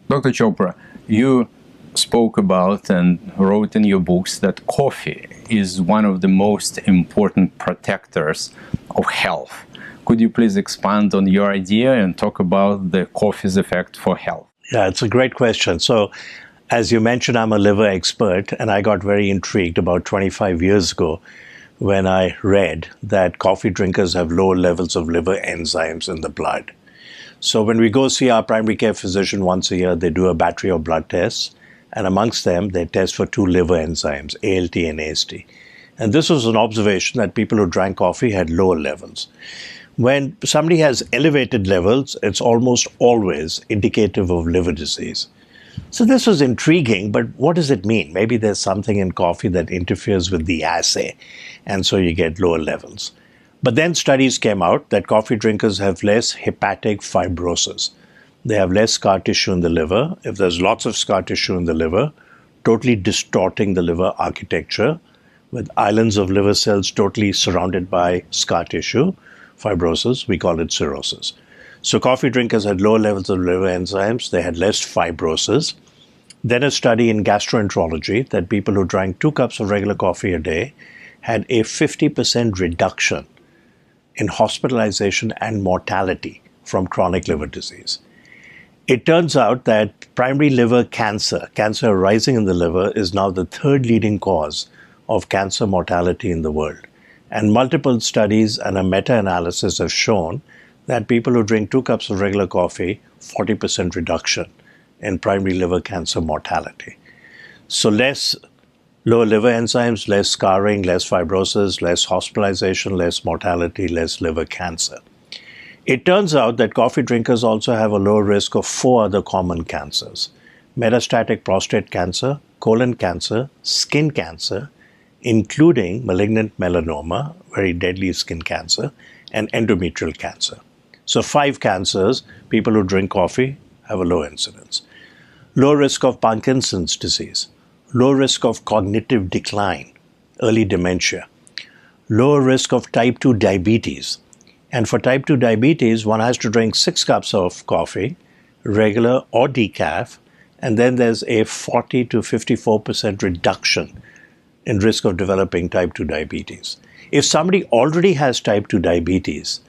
Dr. Chopra, you spoke about and wrote in your books that coffee is one of the most important protectors of health. Could you please expand on your idea and talk about the coffee's effect for health? Yeah, it's a great question. So, as you mentioned, I'm a liver expert, and I got very intrigued about 25 years ago when I read that coffee drinkers have lower levels of liver enzymes in the blood. So when we go see our primary care physician once a year, they do a battery of blood tests, and amongst them, they test for two liver enzymes, ALT and AST. And this was an observation that people who drank coffee had lower levels. When somebody has elevated levels, it's almost always indicative of liver disease. So this was intriguing, but what does it mean? Maybe there's something in coffee that interferes with the assay, and so you get lower levels. But then studies came out that coffee drinkers have less hepatic fibrosis. They have less scar tissue in the liver. If there's lots of scar tissue in the liver, totally distorting the liver architecture, with islands of liver cells totally surrounded by scar tissue, fibrosis, we call it cirrhosis. So coffee drinkers had lower levels of liver enzymes, they had less fibrosis. Then a study in gastroenterology that people who drank 2 cups of regular coffee a day had a 50% reduction in hospitalization and mortality from chronic liver disease. It turns out that primary liver cancer arising in the liver, is now the 3rd leading cause of cancer mortality in the world. And multiple studies and a meta-analysis have shown that people who drink 2 cups of regular coffee, 40% reduction in primary liver cancer mortality. So lower liver enzymes, less scarring, less fibrosis, less hospitalization, less mortality, less liver cancer. It turns out that coffee drinkers also have a lower risk of 4 other common cancers: metastatic prostate cancer, colon cancer, skin cancer, including malignant melanoma, very deadly skin cancer, and endometrial cancer. So 5 cancers, people who drink coffee have a low incidence. Low risk of Parkinson's disease, low risk of cognitive decline, early dementia, lower risk of type 2 diabetes. And for type 2 diabetes, one has to drink 6 cups of coffee, regular or decaf, and then there's a 40 to 54% reduction in risk of developing type 2 diabetes. If somebody already has type 2 diabetes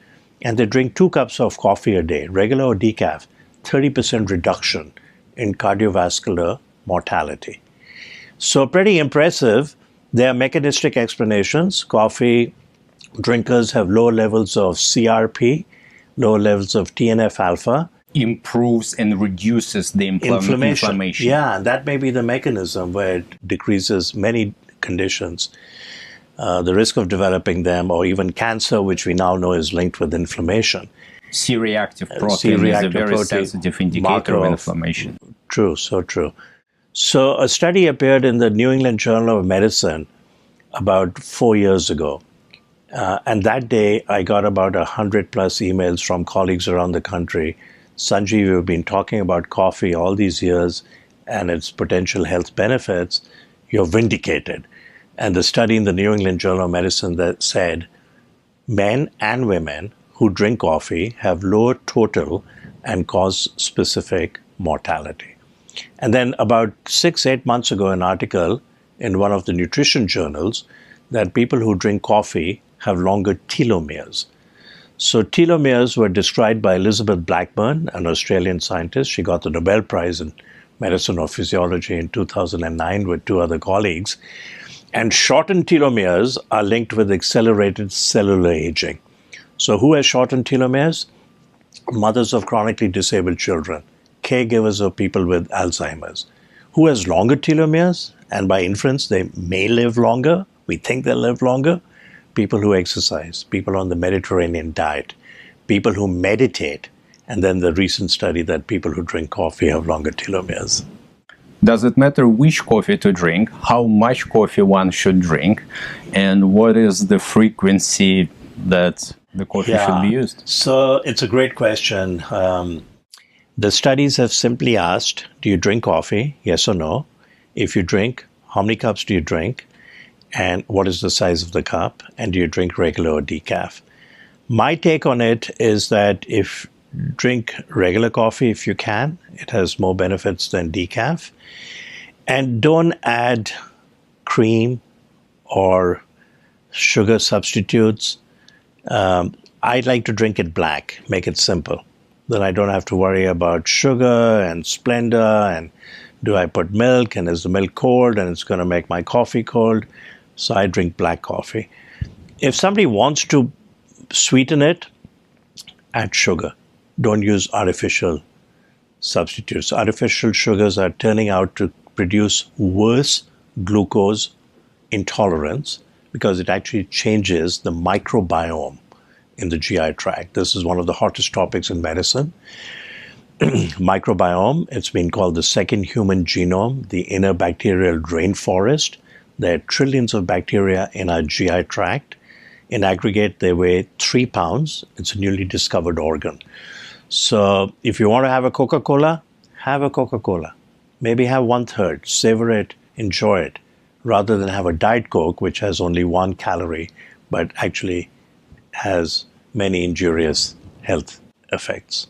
and they drink 2 cups of coffee a day, regular or decaf, 30% reduction in cardiovascular mortality. So pretty impressive. There are mechanistic explanations. Coffee drinkers have lower levels of CRP, lower levels of TNF-alpha. Improves and reduces the inflammation. Yeah, that may be the mechanism where it decreases many conditions, the risk of developing them, or even cancer, which we now know is linked with inflammation. C-reactive protein is a very sensitive indicator of inflammation. True, so true. So a study appeared in the New England Journal of Medicine about 4 years ago. And that day, I got about 100 plus emails from colleagues around the country. Sanjeev, you've been talking about coffee all these years and its potential health benefits. You're vindicated. And the study in the New England Journal of Medicine that said men and women who drink coffee have lower total and cause-specific mortality. And then about 6-8 months ago, an article in one of the nutrition journals that people who drink coffee have longer telomeres. So telomeres were described by Elizabeth Blackburn, an Australian scientist. She got the Nobel Prize in Medicine or Physiology in 2009 with 2 other colleagues. And shortened telomeres are linked with accelerated cellular aging. So who has shortened telomeres? Mothers of chronically disabled children, caregivers of people with Alzheimer's. Who has longer telomeres? And by inference, they may live longer. We think they'll live longer. People who exercise, people on the Mediterranean diet, people who meditate, and then the recent study that people who drink coffee have longer telomeres. Does it matter which coffee to drink, how much coffee one should drink, and what is the frequency that the coffee should be used? So it's a great question. The studies have simply asked, do you drink coffee? Yes or no? If you drink, how many cups do you drink? And what is the size of the cup? And do you drink regular or decaf? My take on it is that if Drink regular coffee if you can. It has more benefits than decaf. And don't add cream or sugar substitutes. I like to drink it black, make it simple. Then I don't have to worry about sugar and splendor and do I put milk and is the milk cold and it's going to make my coffee cold. So I drink black coffee. If somebody wants to sweeten it, add sugar. Don't use artificial substitutes. Artificial sugars are turning out to produce worse glucose intolerance because it actually changes the microbiome in the GI tract. This is one of the hottest topics in medicine. Microbiome, it's been called the second human genome, the inner bacterial rainforest. There are trillions of bacteria in our GI tract. In aggregate, they weigh 3 pounds. It's a newly discovered organ. So if you want to have a Coca-Cola, have a Coca-Cola. Maybe have 1/3, savor it, enjoy it, rather than have a Diet Coke, which has only 1 calorie, but actually has many injurious health effects.